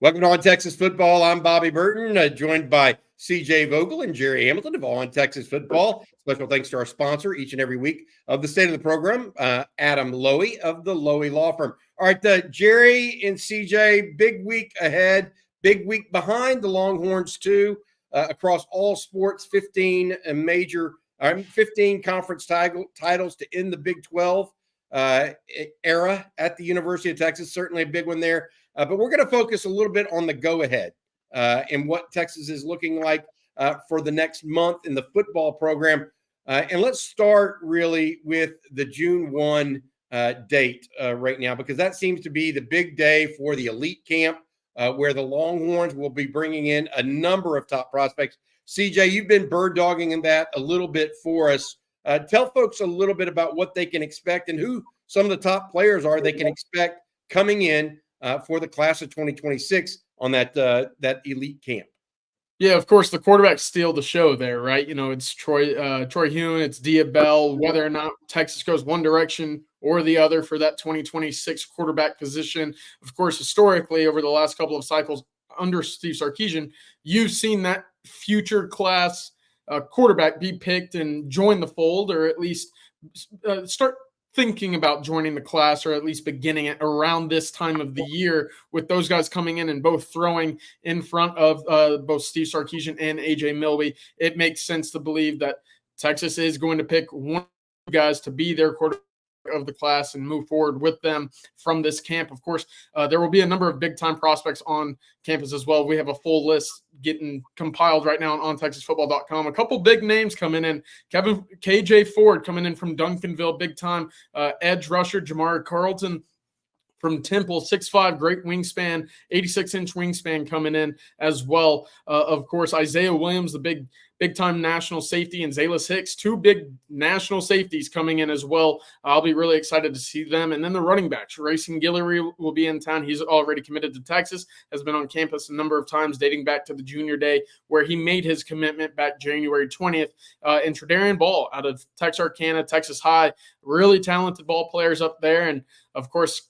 Welcome to On Texas Football. I'm Bobby Burton, joined by CJ Vogel and Gerry Hamilton of On Texas Football. Special thanks to our sponsor each and every week of the state of the program, Adam Lowy of the Lowy Law Firm. All right, Gerry and CJ, big week ahead, big week behind the Longhorns too, across all sports, 15 conference titles to end the Big 12 era at the University of Texas. Certainly a big one there. But we're going to focus a little bit on the go-ahead and what Texas is looking like for the next month in the football program. And let's start really with the June 1 date right now, because that seems to be the big day for the elite camp where the Longhorns will be bringing in a number of top prospects. CJ, you've been bird dogging in that a little bit for us. Tell folks a little bit about what they can expect and who some of the top players are they can expect coming in for the class of 2026 on that elite camp. Yeah, of course, the quarterbacks steal the show there, right? You know, it's Troy Hume, it's Dia Bell. Whether or not Texas goes one direction or the other for that 2026 quarterback position. Of course, historically, over the last couple of cycles under Steve Sarkisian, you've seen that future class quarterback be picked and join the fold, or at least start thinking about joining the class, or at least beginning it around this time of the year, with those guys coming in and both throwing in front of both Steve Sarkisian and AJ Milby. It makes sense to believe that Texas is going to pick one guys to be their quarterback of the class and move forward with them from this camp. Of course, there will be a number of big-time prospects on campus as well. We have a full list getting compiled right now on ontexasfootball.com. A couple big names coming in. KJ Ford coming in from Duncanville, big-time edge rusher. Jamari Carlton from Temple, 6'5", great wingspan, 86-inch wingspan coming in as well. Of course, Isaiah Williams, the big-time national safety, and Zalis Hicks, two big national safeties coming in as well. I'll be really excited to see them. And then the running backs, Racing Guillory will be in town. He's already committed to Texas, has been on campus a number of times dating back to the junior day where he made his commitment back January 20th. And Tredarian Ball out of Texarkana, Texas High, really talented ball players up there. And, of course,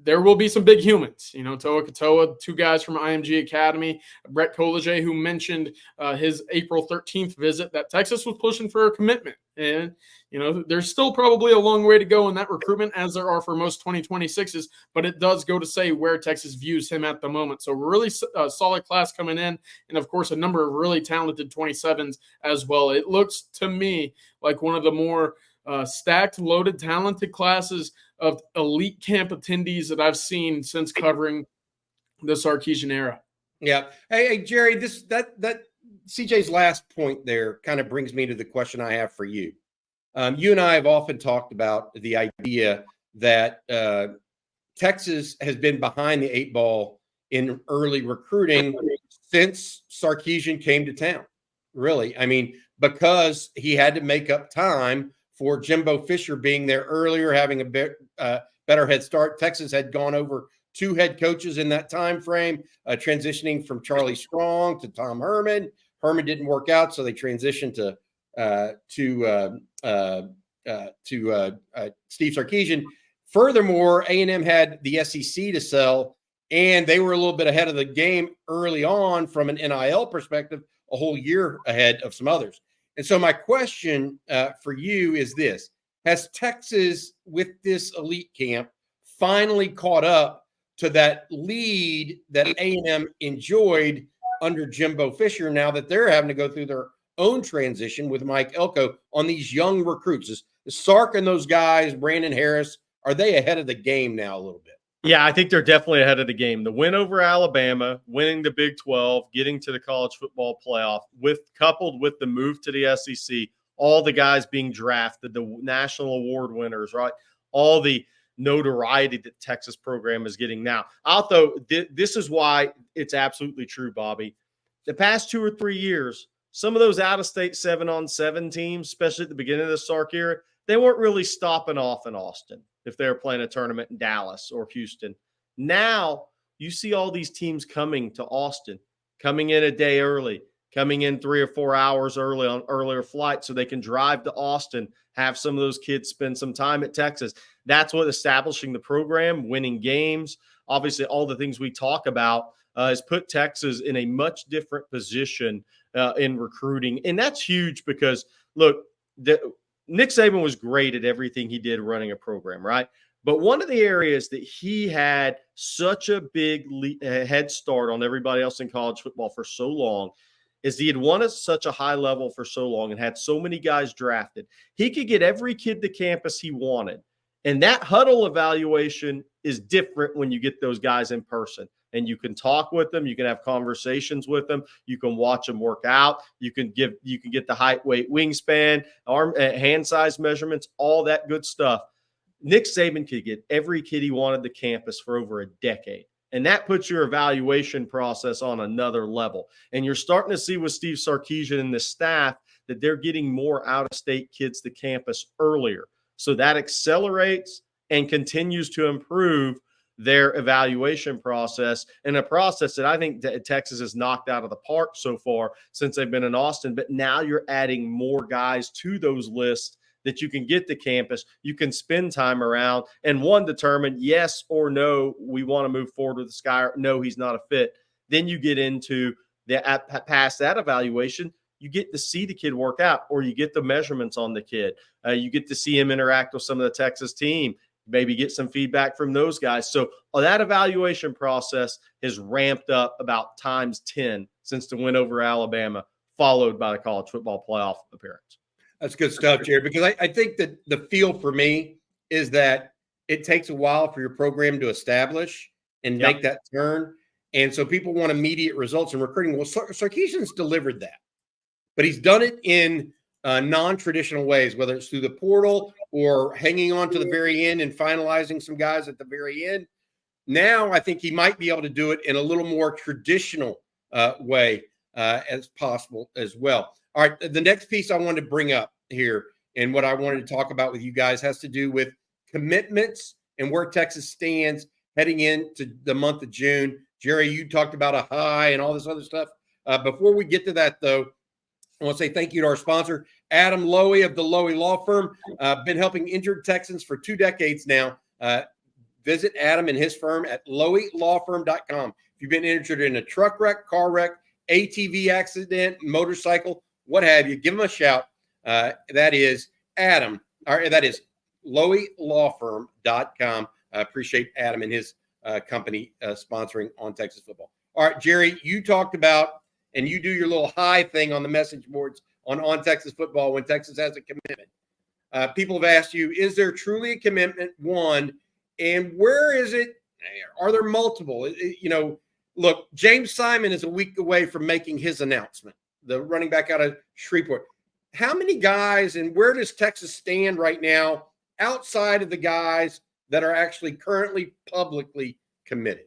there will be some big humans, you know, Toa Katoa, two guys from IMG Academy, Brett Colleget, who mentioned his April 13th visit that Texas was pushing for a commitment. And, you know, there's still probably a long way to go in that recruitment, as there are for most 2026s, but it does go to say where Texas views him at the moment. So really solid class coming in, and, of course, a number of really talented 27s as well. It looks to me like one of the more stacked, loaded, talented classes of elite camp attendees that I've seen since covering the Sarkisian era. Yeah. Hey, Gerry, that CJ's last point there kind of brings me to the question I have for you. You and I have often talked about the idea that Texas has been behind the 8 ball in early recruiting since Sarkisian came to town. Really, I mean, because he had to make up time for Jimbo Fisher being there earlier, having a better head start. Texas had gone over 2 head coaches in that time frame, transitioning from Charlie Strong to Tom Herman. Herman didn't work out, so they transitioned to Steve Sarkisian. Furthermore, A&M had the SEC to sell, and they were a little bit ahead of the game early on from an NIL perspective, a whole year ahead of some others. And so my question for you is this: has Texas, with this elite camp, finally caught up to that lead that A&M enjoyed under Jimbo Fisher, now that they're having to go through their own transition with Mike Elko on these young recruits? Is Sark and those guys, Brandon Harris, are they ahead of the game now a little bit? Yeah, I think they're definitely ahead of the game. The win over Alabama, winning the Big 12, getting to the college football playoff, coupled with the move to the SEC, all the guys being drafted, the national award winners, right? All the notoriety that Texas program is getting now. Although this is why it's absolutely true, Bobby. The past 2 or 3 years, some of those out-of-state 7-on-7 teams, especially at the beginning of the Sark era, they weren't really stopping off in Austin if they were playing a tournament in Dallas or Houston. Now you see all these teams coming to Austin, coming in a day early, coming in 3 or 4 hours early on earlier flights so they can drive to Austin, have some of those kids spend some time at Texas. That's what establishing the program, winning games, obviously all the things we talk about has put Texas in a much different position in recruiting. And that's huge because, look, Nick Saban was great at everything he did running a program, right? But one of the areas that he had such a big head start on everybody else in college football for so long is he had won at such a high level for so long and had so many guys drafted. He could get every kid to campus he wanted. And that huddle evaluation is different when you get those guys in person. And you can talk with them, you can have conversations with them, you can watch them work out, you can get the height, weight, wingspan, arm, hand size measurements, all that good stuff. Nick Saban could get every kid he wanted to campus for over a decade. And that puts your evaluation process on another level. And you're starting to see with Steve Sarkisian and the staff that they're getting more out-of-state kids to campus earlier. So that accelerates and continues to improve their evaluation process, and a process that I think that Texas has knocked out of the park so far since they've been in Austin. But now you're adding more guys to those lists that you can get to campus, you can spend time around, and one, determine yes or no, we want to move forward with this guy, or no, he's not a fit. Then you get into past that evaluation, you get to see the kid work out, or you get the measurements on the kid. You get to see him interact with some of the Texas team, maybe get some feedback from those guys. So that evaluation process has ramped up about times 10 since the win over Alabama, followed by the college football playoff appearance. That's good stuff, Gerry, because I think that the feel for me is that it takes a while for your program to establish and make that turn. And so people want immediate results in recruiting. Well, Sarkisian's delivered that, but he's done it in non-traditional ways, whether it's through the portal or hanging on to the very end and finalizing some guys at the very end. Now I think he might be able to do it in a little more traditional way as possible as well. All right, the next piece I wanted to bring up here and what I wanted to talk about with you guys has to do with commitments and where Texas stands heading into the month of June. Gerry, you talked about a high and all this other stuff. Before we get to that, though, I want to say thank you to our sponsor, Adam Lowy of the Lowy Law Firm. Been helping injured Texans for 2 decades now. Visit Adam and his firm at loweylawfirm.com. If you've been injured in a truck wreck, car wreck, ATV accident, motorcycle, what have you, give them a shout. That is Adam, or that is loweylawfirm.com. I appreciate Adam and his company sponsoring On Texas Football. All right, Gerry, you talked about, and you do your little high thing on the message boards on Texas Football when Texas has a commitment. People have asked you, is there truly a commitment, one, and where is it? Are there multiple? Look, James Simon is a week away from making his announcement, the running back out of Shreveport. How many guys and where does Texas stand right now outside of the guys that are actually currently publicly committed?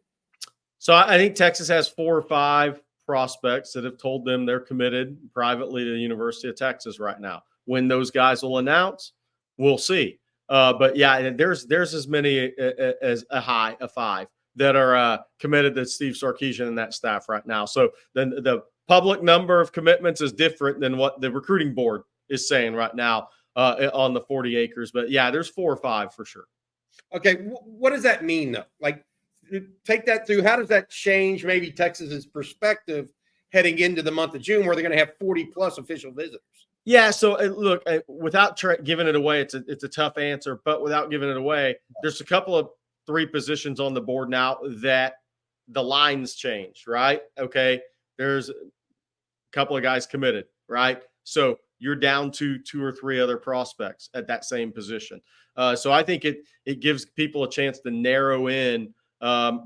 So I think Texas has 4 or 5 prospects that have told them they're committed privately to the University of Texas right now. When those guys will announce, we'll see. But yeah, there's as many as a high of 5 that are committed to Steve Sarkisian and that staff right now. So then the public number of commitments is different than what the recruiting board is saying right now on the 40 acres. But yeah, there's 4 or 5 for sure. Okay, what does that mean though? Like, take that through. How does that change maybe Texas's perspective heading into the month of June, where they're going to have 40 plus official visitors? Yeah. So look, without giving it away, it's a tough answer, but without giving it away, there's a couple of 3 positions on the board now that the lines changed, right? Okay. There's a couple of guys committed, right? So you're down to 2 or 3 other prospects at that same position. So I think it gives people a chance to narrow in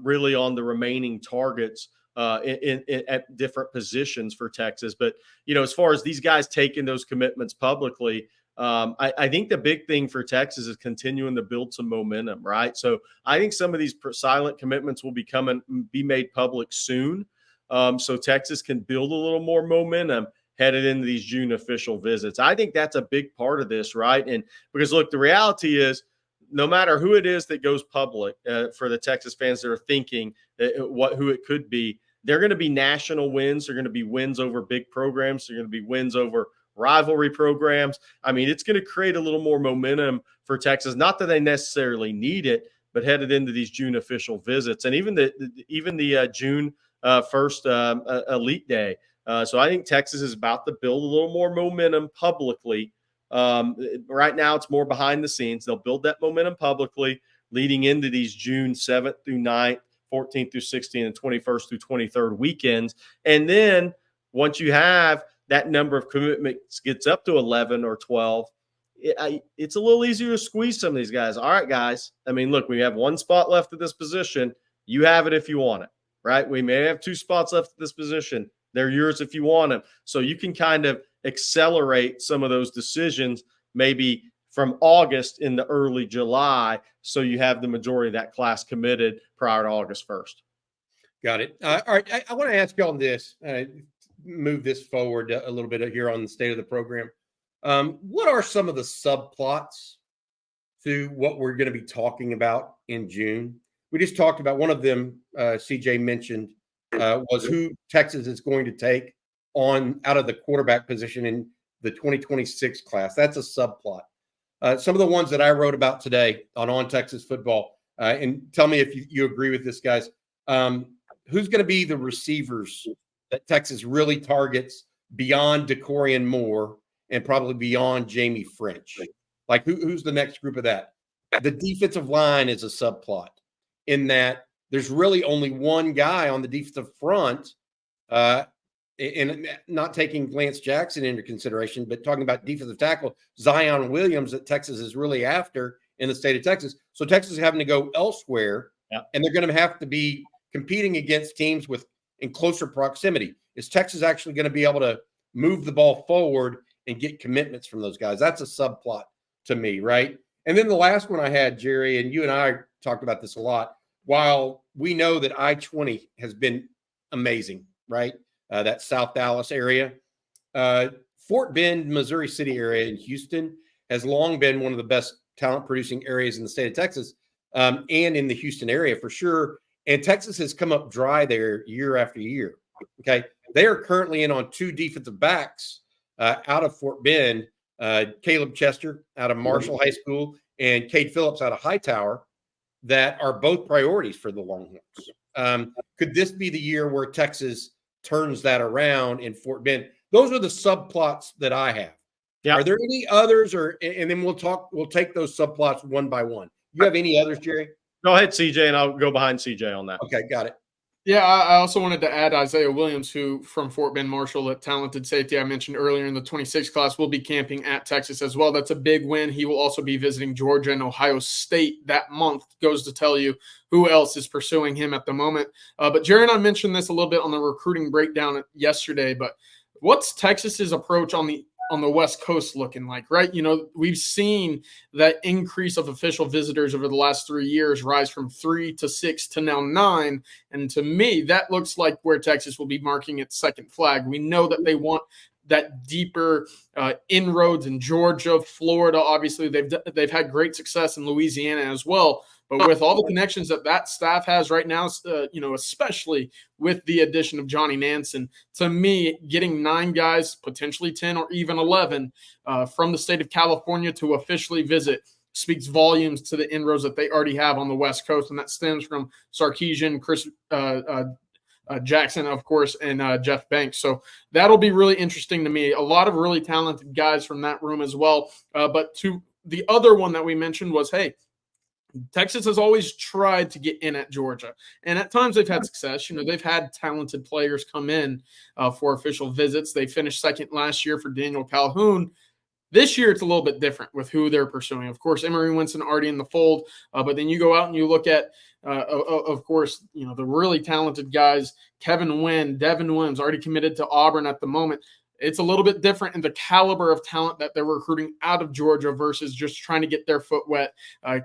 really on the remaining targets at different positions for Texas. But, as far as these guys taking those commitments publicly, I think the big thing for Texas is continuing to build some momentum, right? So I think some of these silent commitments will be made public soon. So Texas can build a little more momentum headed into these June official visits. I think that's a big part of this, right? And because, look, the reality is no matter who it is that goes public for the Texas fans that are thinking who it could be, they're going to be national wins. They're going to be wins over big programs. They're going to be wins over rivalry programs. I mean, it's going to create a little more momentum for Texas. Not that they necessarily need it, but headed into these June official visits. And even the June first elite day. So I think Texas is about to build a little more momentum publicly. Right now, it's more behind the scenes. They'll build that momentum publicly leading into these June 7th through 9th, 14th through 16th, and 21st through 23rd weekends. And then once you have that number of commitments gets up to 11 or 12, it's a little easier to squeeze some of these guys. All right, guys. I mean, look, we have one spot left at this position. You have it if you want it, right? We may have 2 spots left at this position. They're yours if you want them. So you can kind of accelerate some of those decisions maybe from August into early July, so you have the majority of that class committed prior to August 1st. Got it. All right. I want to ask you on this, move this forward a little bit here on the state of the program. What are some of the subplots to what we're going to be talking about in June? We just talked about one of them, CJ mentioned, was who Texas is going to take on out of the quarterback position in the 2026 class. That's a subplot. Some of the ones that I wrote about today on Texas football, and tell me if you agree with this, guys. Who's going to be the receivers that Texas really targets beyond Decorian Moore and probably beyond Jamie French? Like who's the next group of that? The defensive line is a subplot in that there's really only one guy on the defensive front, and not taking Lance Jackson into consideration, but talking about defensive tackle, Zion Williams, that Texas is really after in the state of Texas. So Texas is having to go elsewhere, and they're going to have to be competing against teams in closer proximity. Is Texas actually going to be able to move the ball forward and get commitments from those guys? That's a subplot to me, right? And then the last one I had, Gerry, and you and I talked about this a lot, while we know that I-20 has been amazing, right? That South Dallas area. Fort Bend, Missouri City area in Houston has long been one of the best talent-producing areas in the state of Texas, and in the Houston area for sure. And Texas has come up dry there year after year, okay? They are currently in on 2 defensive backs out of Fort Bend, Caleb Chester out of Marshall High School and Cade Phillips out of Hightower, that are both priorities for the Longhorns. Could this be the year where Texas turns that around in Fort Bend? Those are the subplots that I have. Yeah. Are there any others, and then we'll take those subplots one by one. You have any others, Gerry? Go ahead, CJ, and I'll go behind CJ on that. Okay, got it. Yeah, I also wanted to add Isaiah Williams, who from Fort Bend Marshall, a talented safety I mentioned earlier in the 26 class, will be camping at Texas as well. That's a big win. He will also be visiting Georgia and Ohio State that month. Goes to tell you who else is pursuing him at the moment. But Gerry and I mentioned this a little bit on the recruiting breakdown yesterday, but what's Texas's approach on the West Coast looking like, right? You know, we've seen that increase of official visitors over the last 3 years rise from 3 to 6 to now 9. And to me, that looks like where Texas will be marking its second flag. We know that they want that deeper inroads in Georgia, Florida. Obviously, they've had great success in Louisiana as well. But with all the connections that staff has right now, especially with the addition of Johnny Nansen, to me, getting 9 guys, potentially 10 or even 11 from the state of California to officially visit speaks volumes to the inroads that they already have on the West Coast. And that stems from Sarkisian, Chris Jackson, of course, and Jeff Banks. So that'll be really interesting to me. A lot of really talented guys from that room as well. But to the other one that we mentioned was, hey, Texas has always tried to get in at Georgia, and at times they've had success. You know, they've had talented players come in for official visits. They finished second last year for Daniel Calhoun. This year, it's a little bit different with who they're pursuing. Of course, Emory Winston already in the fold, but then you go out and you look at, of course, you know, the really talented guys, Kevin Wynn, Devin Williams, already committed to Auburn at the moment. It's a little bit different in the caliber of talent that they're recruiting out of Georgia versus just trying to get their foot wet,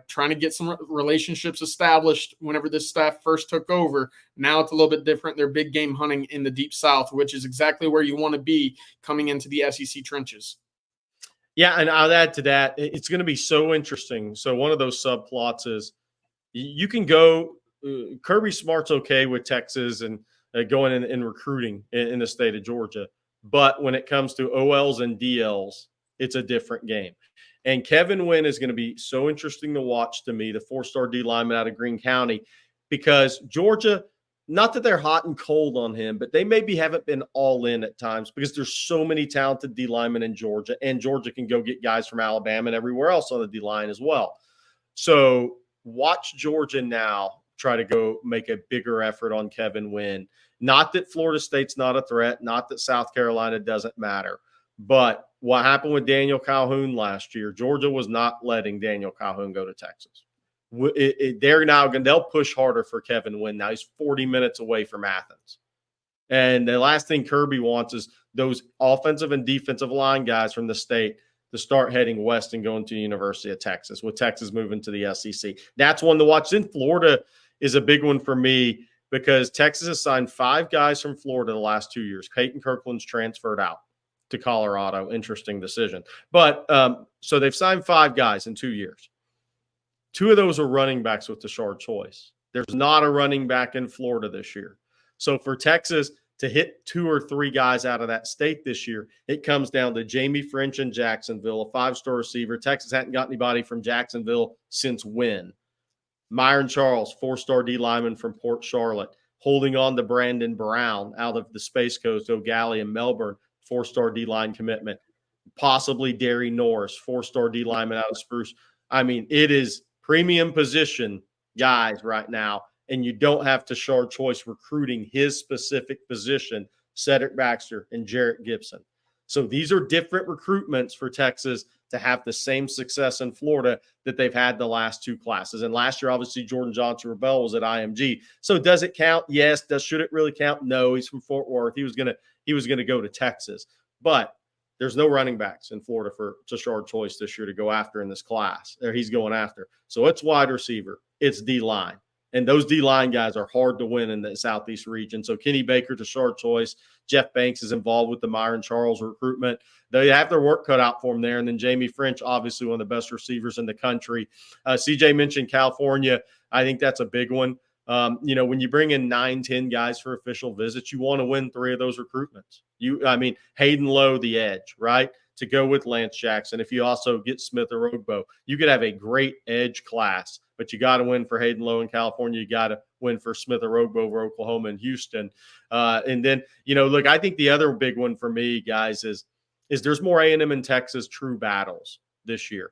trying to get some relationships established whenever this staff first took over. Now it's a little bit different. They're big game hunting in the Deep South, which is exactly where you want to be coming into the SEC trenches. Yeah, and I'll add to that, it's going to be so interesting. So one of those subplots is you can go Kirby Smart's okay with Texas and going in recruiting in the state of Georgia. But when it comes to OLs and DLs, it's a different game. And Kevin Wynn is going to be so interesting to watch to me, the 4-star D lineman out of Greene County, because Georgia, not that they're hot and cold on him, but they maybe haven't been all in at times because there's so many talented D linemen in Georgia, and Georgia can go get guys from Alabama and everywhere else on the D line as well. So watch Georgia now try to go make a bigger effort on Kevin Wynn. Not that Florida State's not a threat, not that South Carolina doesn't matter, but what happened with Daniel Calhoun last year, Georgia was not letting Daniel Calhoun go to Texas. They're now going, they'll push harder for Kevin Wynn. Now he's 40 minutes away from Athens. And the last thing Kirby wants is those offensive and defensive line guys from the state to start heading west and going to the University of Texas, with Texas moving to the SEC. That's one to watch. Then Florida is a big one for me because Texas has signed 5 guys from Florida the last 2 years. Peyton Kirkland's transferred out to Colorado. Interesting decision. But so they've signed 5 guys in 2 years. 2 of those are running backs with Tashard Choice. There's not a running back in Florida this year. So for Texas to hit 2 or 3 guys out of that state this year, it comes down to Jamie French in Jacksonville, a 5-star receiver. Texas hadn't got anybody from Jacksonville since when? Myron Charles, 4-star D lineman from Port Charlotte, holding on to Brandon Brown out of the Space Coast, O'Galley and Melbourne, 4-star D-line commitment. Possibly Derry Norris, 4-star D lineman out of Spruce. I mean, it is premium position guys right now, and you don't have Tashard Choice recruiting his specific position, Cedric Baxter and Jarrett Gibson. So these are different recruitments for Texas to have the same success in Florida that they've had the last 2 classes. And last year, obviously, Jordan Johnson-Rebel was at IMG. So does it count? Yes. Should it really count? No. He's from Fort Worth. He was gonna go to Texas. But there's no running backs in Florida for Tashard Choice this year to go after in this class. Or he's going after. So it's wide receiver. It's D-line. And those D-line guys are hard to win in the Southeast region. So Kenny Baker, Tashard Choice, Jeff Banks is involved with the Myron Charles recruitment. They have their work cut out for them there. And then Jamie French, obviously one of the best receivers in the country. CJ mentioned California. I think that's a big one. When you bring in 9-10 guys for official visits, you want to win 3 of those recruitments. Hayden Lowe, the edge, right? To go with Lance Jackson. If you also get Smith or Ogbo, you could have a great edge class, but you got to win for Hayden Lowe in California. You got to win for Smith or Ogbo over Oklahoma and Houston. And then, look, I think the other big one for me, guys, is there's more A&M and Texas true battles this year.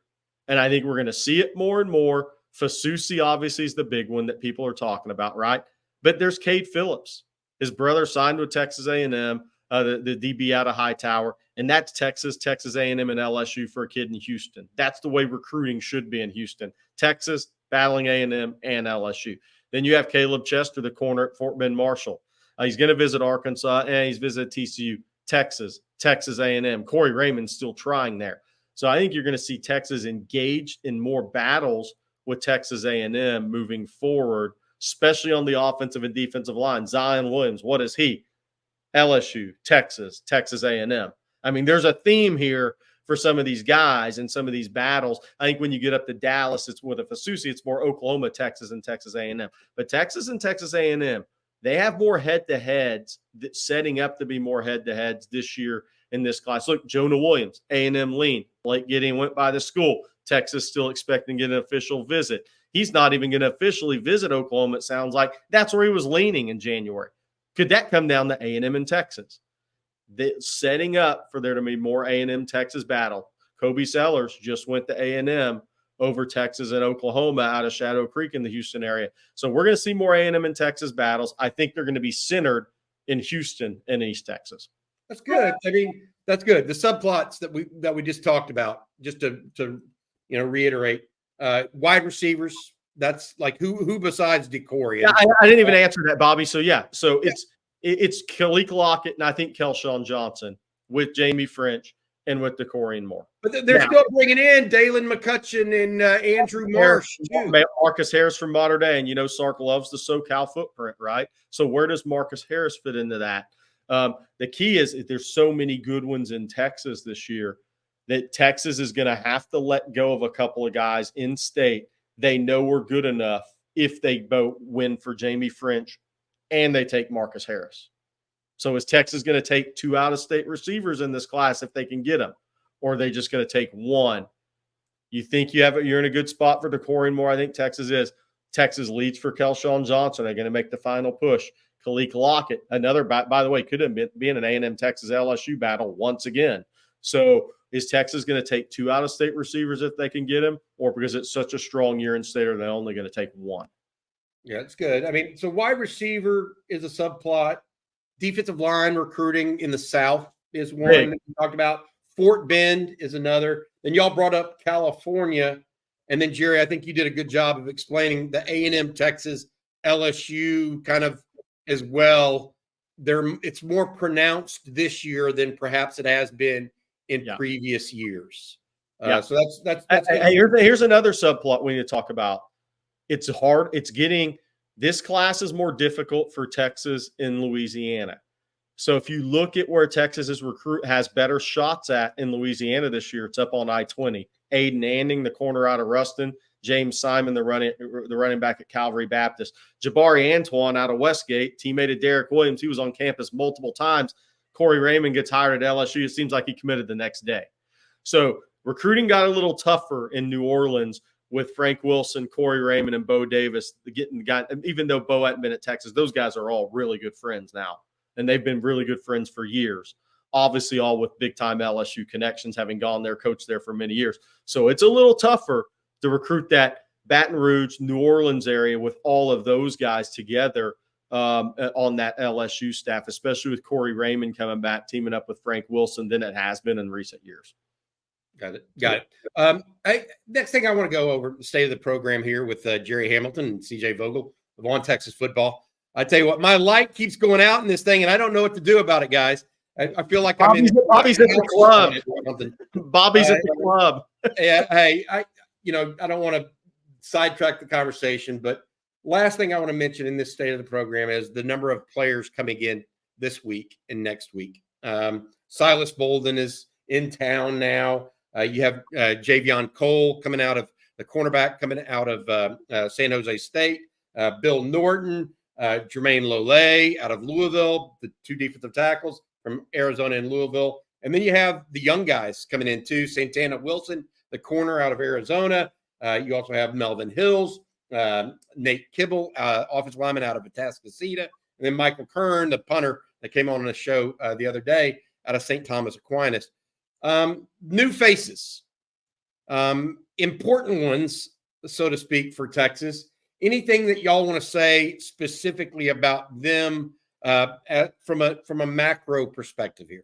And I think we're going to see it more and more. Fasusi obviously is the big one that people are talking about, right? But there's Cade Phillips. His brother signed with Texas A&M, the DB out of Hightower, and that's Texas A&M, and LSU for a kid in Houston. That's the way recruiting should be in Houston. Texas battling A&M and LSU. Then you have Caleb Chester, the corner at Fort Bend Marshall. He's going to visit Arkansas, and he's visited TCU. Texas A&M. Corey Raymond's still trying there. So I think you're going to see Texas engaged in more battles with Texas A&M moving forward, especially on the offensive and defensive line. Zion Williams, what is he? LSU, Texas A&M. I mean, there's a theme here for some of these guys and some of these battles. I think when you get up to Dallas, it's with a Fasusi, it's more Oklahoma, Texas, and Texas A&M. But Texas and Texas A&M, they have more head-to-heads, setting up to be more head-to-heads this year in this class. Look, Jonah Williams, A&M lean. Blake Gideon went by the school. Texas still expecting to get an official visit. He's not even going to officially visit Oklahoma, it sounds like. That's where he was leaning in January. Could that come down to A&M and Texas? Setting up for there to be more A&M Texas battle. Kobe Sellers just went to A&M over Texas and Oklahoma out of Shadow Creek in the Houston area. So we're going to see more A&M and Texas battles. I think they're going to be centered in Houston and East Texas. That's good. I mean, that's good. The subplots that we just talked about, just to reiterate, wide receivers. That's like who besides DeCorian? Yeah, I didn't even answer that, Bobby. So it's Kalik Lockett and I think Kelshawn Johnson with Jamie French and with DeCorian Moore. But they're still bringing in Dalen McCutcheon and Andrew Marsh too. Marcus Harris from Mater Dei, and Sark loves the SoCal footprint, right? So where does Marcus Harris fit into that? The key is there's so many good ones in Texas this year that Texas is going to have to let go of a couple of guys in state they know we're good enough if they both win for Jamie French and they take Marcus Harris. So is Texas going to take 2 out-of-state receivers in this class if they can get them? Or are they just going to take 1? You think you're in a good spot for DeCorian Moore? I think Texas is. Texas leads for Kelshawn Johnson. They're going to make the final push. Khalil Lockett, another, by the way, could have been an A&M Texas LSU battle once again. So is Texas going to take 2 out-of-state receivers if they can get him, or because it's such a strong year in state, are they only going to take 1? Yeah, it's good. I mean, so wide receiver is a subplot. Defensive line recruiting in the South is one that we talked about. Fort Bend is another. Then y'all brought up California. And then, Gerry, I think you did a good job of explaining the A&M Texas LSU kind of as well. It's more pronounced this year than perhaps it has been in previous years. So that's here's another subplot we need to talk about. It's hard. This class is more difficult for Texas in Louisiana. So if you look at where Texas's recruit has better shots at in Louisiana this year, it's up on I-20. Aiden Anding, the corner out of Ruston. James Simon, the running back at Calvary Baptist. Jabari Antoine out of Westgate, teammate of Derek Williams. He was on campus multiple times. Corey Raymond gets hired at LSU. It seems like he committed the next day. So recruiting got a little tougher in New Orleans with Frank Wilson, Corey Raymond, and Bo Davis. Even though Bo hadn't been at Texas, those guys are all really good friends now. And they've been really good friends for years. Obviously, all with big-time LSU connections, having gone there, coached there for many years. So it's a little tougher to recruit that Baton Rouge, New Orleans area with all of those guys together on that LSU staff, especially with Corey Raymond coming back, teaming up with Frank Wilson, than it has been in recent years. Got it. Next thing I want to go over the state of the program here with Gerry Hamilton and CJ Vogel of On Texas Football. I tell you what, my light keeps going out in this thing, and I don't know what to do about it, guys. I feel like Bobby's at the club. Bobby's at the club. Hey, I don't want to sidetrack the conversation, but last thing I want to mention in this state of the program is the number of players coming in this week and next week. Silas Bolden is in town now. You have Javion Cole coming out of the cornerback coming out of San Jose State. Bill Norton, Jermaine Lole out of Louisville, the 2 defensive tackles from Arizona and Louisville. And then you have the young guys coming in too. Santana Wilson, the corner out of Arizona. You also have Melvin Hills, Nate Kibble, offensive lineman out of Atascocita. And then Michael Kern, the punter that came on the show the other day out of St. Thomas Aquinas. New faces, important ones, so to speak, for Texas. Anything that y'all want to say specifically about them from a macro perspective here?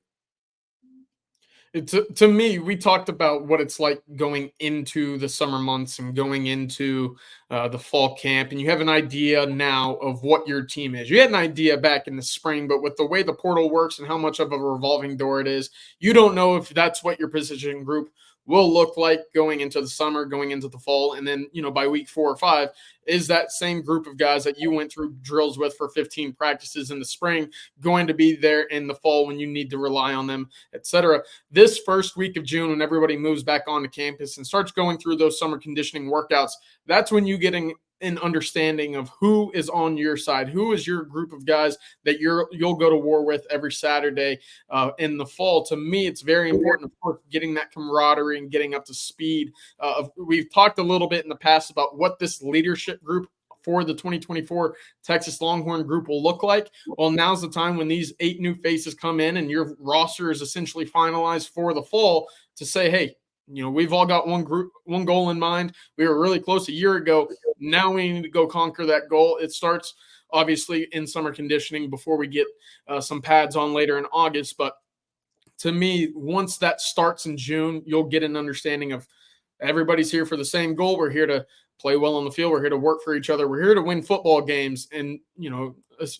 To me, we talked about what it's like going into the summer months and going into the fall camp, and you have an idea now of what your team is. You had an idea back in the spring, but with the way the portal works and how much of a revolving door it is, you don't know if that's what your position group will look like going into the summer, going into the fall. And then, by week 4 or 5, is that same group of guys that you went through drills with for 15 practices in the spring going to be there in the fall when you need to rely on them, etc. This first week of June, when everybody moves back onto campus and starts going through those summer conditioning workouts, that's when you get an understanding of who is on your side, who is your group of guys that you'll go to war with every Saturday in the fall. To me, it's very important, of course, getting that camaraderie and getting up to speed. We've talked a little bit in the past about what this leadership group for the 2024 Texas Longhorn group will look like. Well, now's the time when these 8 new faces come in and your roster is essentially finalized for the fall to say, hey, we've all got one goal in mind. We were really close a year ago. Now we need to go conquer that goal. It starts obviously in summer conditioning before we get some pads on later in August. But to me, once that starts in June, you'll get an understanding of everybody's here for the same goal. We're here to play well on the field. We're here to work for each other. We're here to win football games and,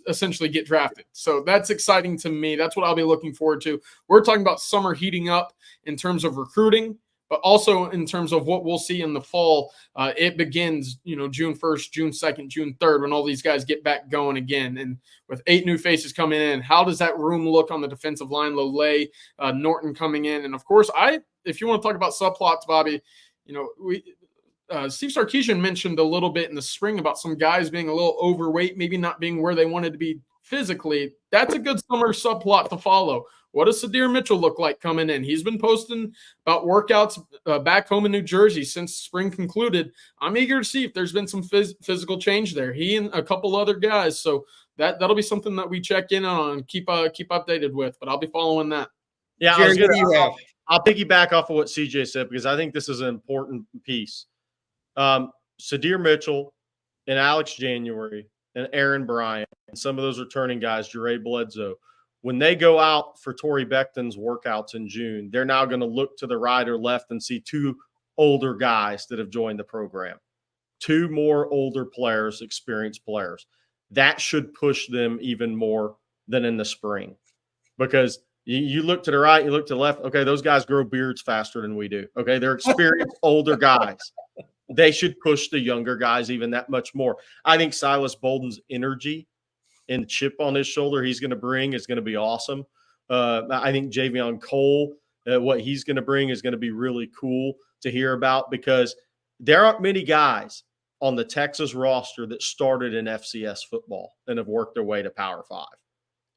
essentially get drafted. So that's exciting to me. That's what I'll be looking forward to. We're talking about summer heating up in terms of recruiting, but also in terms of what we'll see in the fall. It begins, June 1st, June 2nd, June 3rd, when all these guys get back going again. And with 8 new faces coming in, how does that room look on the defensive line? Lole, Norton coming in. And of course, if you want to talk about subplots, Bobby, Steve Sarkisian mentioned a little bit in the spring about some guys being a little overweight, maybe not being where they wanted to be physically. That's a good summer subplot to follow. What does Sadir Mitchell look like coming in? He's been posting about workouts back home in New Jersey since spring concluded. I'm eager to see if there's been some physical change there. He and a couple other guys. So that'll be something that we check in on and keep updated with. But I'll be following that. Yeah, Gerry, what do you have? I'll piggyback off of what CJ said because I think this is an important piece. Sadir Mitchell and Alex January and Aaron Bryant and some of those returning guys, Gerry Bledsoe, when they go out for Torrey Becton's workouts in June, they're now going to look to the right or left and see two older guys that have joined the program. Two more older players, experienced players. That should push them even more than in the spring because you look to the right, you look to the left. Okay, those guys grow beards faster than we do. Okay, they're experienced older guys. They should push the younger guys even that much more. I think Silas Bolden's energy and chip on his shoulder he's going to bring is going to be awesome. I think Javion Cole, what he's going to bring is going to be really cool to hear about because there aren't many guys on the Texas roster that started in FCS football and have worked their way to Power 5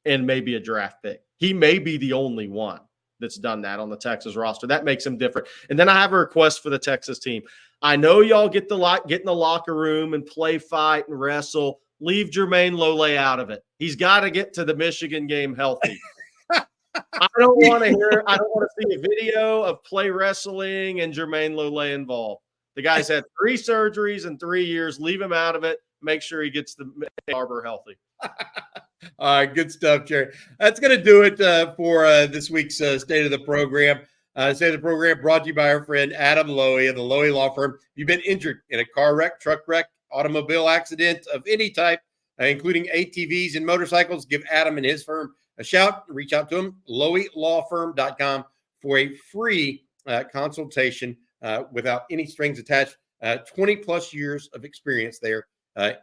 and maybe a draft pick. He may be the only one that's done that on the Texas roster. That makes him different. And then I have a request for the Texas team. I know y'all get in the locker room and play fight and wrestle. Leave Jermaine Lole out of it. He's got to get to the Michigan game healthy. I don't want to see a video of play wrestling and Jermaine Lole involved. The guy's had 3 surgeries in 3 years. Leave him out of it. Make sure he gets the Arbor healthy. All right, good stuff, Gerry. That's going to do it for this week's State of the Program. State of the Program brought to you by our friend Adam Lowy of the Lowy Law Firm. If you've been injured in a car wreck, truck wreck, automobile accident of any type, including ATVs and motorcycles, give Adam and his firm a shout. Reach out to him, loweylawfirm.com, for a free consultation without any strings attached. 20-plus years of experience there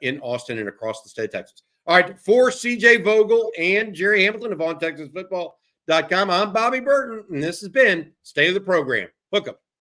in Austin and across the state of Texas. All right, for CJ Vogel and Gerry Hamilton of ontexasfootball.com, I'm Bobby Burton, and this has been State of the Program. Hook 'em.